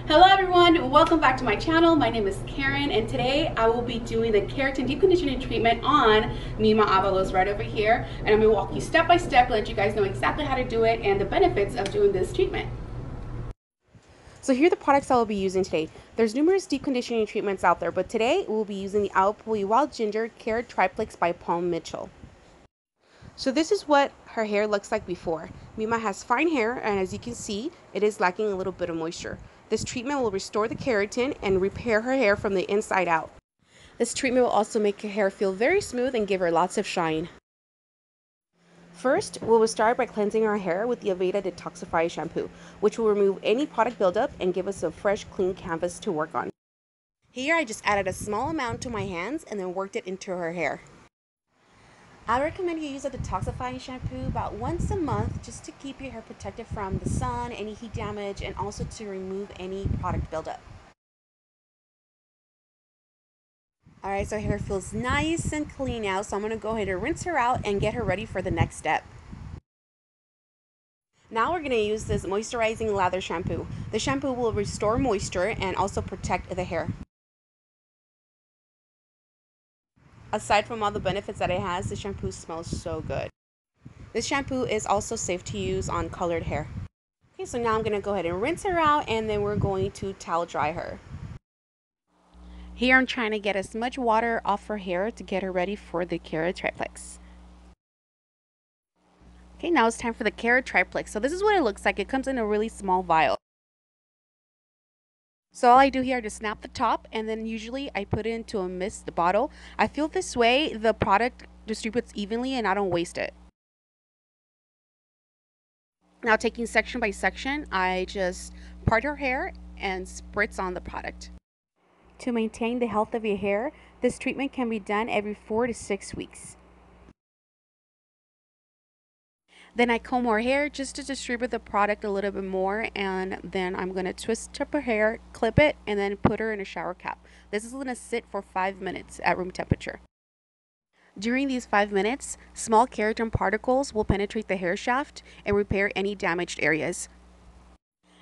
Hello everyone, welcome back to my channel. My name is Karen and today I will be doing the Keratin Deep Conditioning Treatment on Mima Avalos right over here. And I'm going to walk you step by step, let you guys know exactly how to do it and the benefits of doing this treatment. So here are the products I will be using today. There's numerous deep conditioning treatments out there, but today we'll be using the Awapuhi Wild Ginger Keratin Triplex by Paul Mitchell. So this is what her hair looks like before. Mima has fine hair, and as you can see, it is lacking a little bit of moisture. This treatment will restore the keratin and repair her hair from the inside out. This treatment will also make her hair feel very smooth and give her lots of shine. First, we will start by cleansing our hair with the Aveda Detoxify Shampoo, which will remove any product buildup and give us a fresh, clean canvas to work on. Here, I just added a small amount to my hands and then worked it into her hair. I recommend you use a detoxifying shampoo about once a month just to keep your hair protected from the sun, any heat damage, and also to remove any product buildup. Alright, so her hair feels nice and clean now, so I'm going to go ahead and rinse her out and get her ready for the next step. Now we're going to use this Moisturizing Lather shampoo. The shampoo will restore moisture and also protect the hair. Aside from all the benefits that it has, the shampoo smells so good. This shampoo is also safe to use on colored hair. Okay, so now I'm going to go ahead and rinse her out and then we're going to towel dry her. Here I'm trying to get as much water off her hair to get her ready for the Keratin Triplex. Okay, now it's time for the Keratin Triplex. So this is what it looks like. It comes in a really small vial. So all I do here is just snap the top and then usually I put it into a mist bottle. I feel this way the product distributes evenly and I don't waste it. Now taking section by section, I just part her hair and spritz on the product. To maintain the health of your hair, this treatment can be done every 4 to 6 weeks. Then I comb her hair just to distribute the product a little bit more, and then I'm going to twist up her hair, clip it, and then put her in a shower cap. This is going to sit for 5 minutes at room temperature. During these 5 minutes, small keratin particles will penetrate the hair shaft and repair any damaged areas.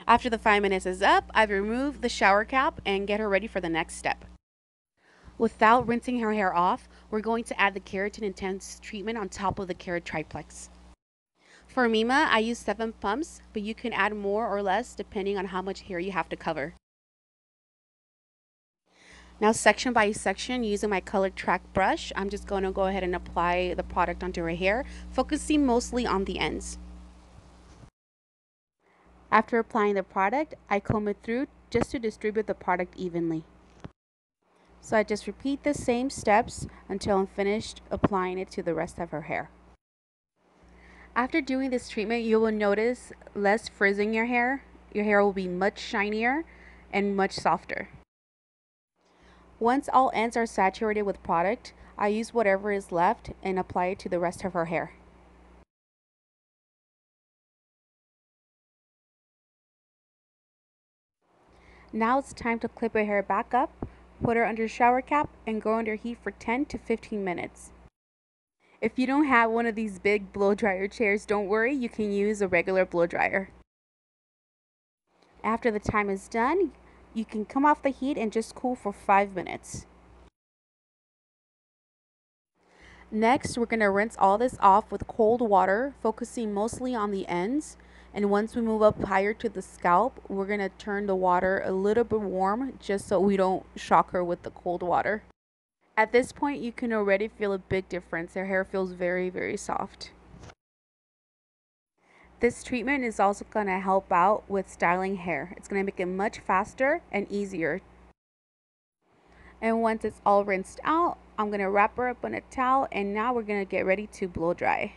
After the 5 minutes is up, I've removed the shower cap and get her ready for the next step. Without rinsing her hair off, we're going to add the Keratin Intense treatment on top of the Keratin Triplex. For Mima, I use 7 pumps, but you can add more or less depending on how much hair you have to cover. Now section by section, using my colored track brush, I'm just going to go ahead and apply the product onto her hair, focusing mostly on the ends. After applying the product, I comb it through just to distribute the product evenly. So I just repeat the same steps until I'm finished applying it to the rest of her hair. After doing this treatment, you will notice less frizz in your hair. Your hair will be much shinier and much softer. Once all ends are saturated with product, I use whatever is left and apply it to the rest of her hair. Now it's time to clip her hair back up, put her under shower cap, and go under heat for 10 to 15 minutes. If you don't have one of these big blow dryer chairs, don't worry, you can use a regular blow dryer. After the time is done, you can come off the heat and just cool for 5 minutes. Next, we're going to rinse all this off with cold water, focusing mostly on the ends. And once we move up higher to the scalp, we're going to turn the water a little bit warm just so we don't shock her with the cold water. At this point, you can already feel a big difference. Her hair feels very, very soft. This treatment is also going to help out with styling hair. It's going to make it much faster and easier. And once it's all rinsed out, I'm going to wrap her up in a towel and now we're going to get ready to blow dry.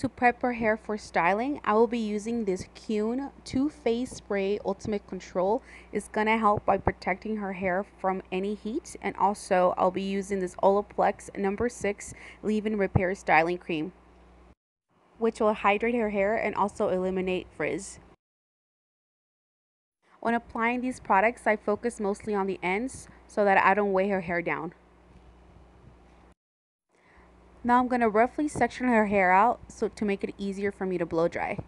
To prep her hair for styling, I will be using this Khairen 2-phase spray ultimate control. It's going to help by protecting her hair from any heat, and also I'll be using this Olaplex number 6 leave-in repair styling cream, which will hydrate her hair and also eliminate frizz. When applying these products, I focus mostly on the ends so that I don't weigh her hair down. Now I'm going to roughly section her hair out so to make it easier for me to blow dry.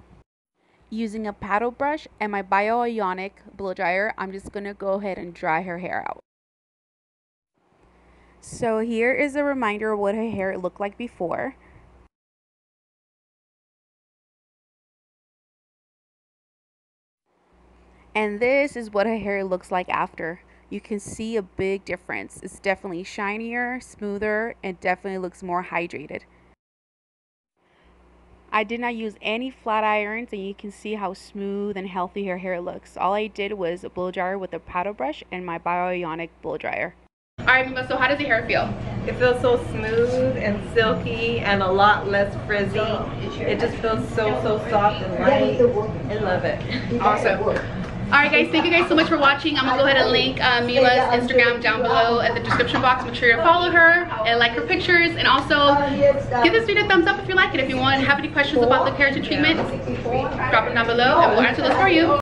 Using a paddle brush and my bio-ionic blow dryer, I'm just going to go ahead and dry her hair out. So here is a reminder of what her hair looked like before. And this is what her hair looks like after. You can see a big difference. It's definitely shinier, smoother, and definitely looks more hydrated. I did not use any flat irons, and you can see how smooth and healthy her hair looks. All I did was blow dry her with a paddle brush and my bio-ionic blow dryer. Alright, Mima, so how does the hair feel? It feels so smooth and silky and a lot less frizzy. It just feels so soft and light. I love it. Awesome. Alright guys, thank you guys so much for watching. I'm going to go ahead and link Mila's Instagram down below in the description box. Make sure you follow her and like her pictures. And also, give this video a thumbs up if you like it. If you have any questions about the keratin treatment, drop them down below and we'll answer those for you.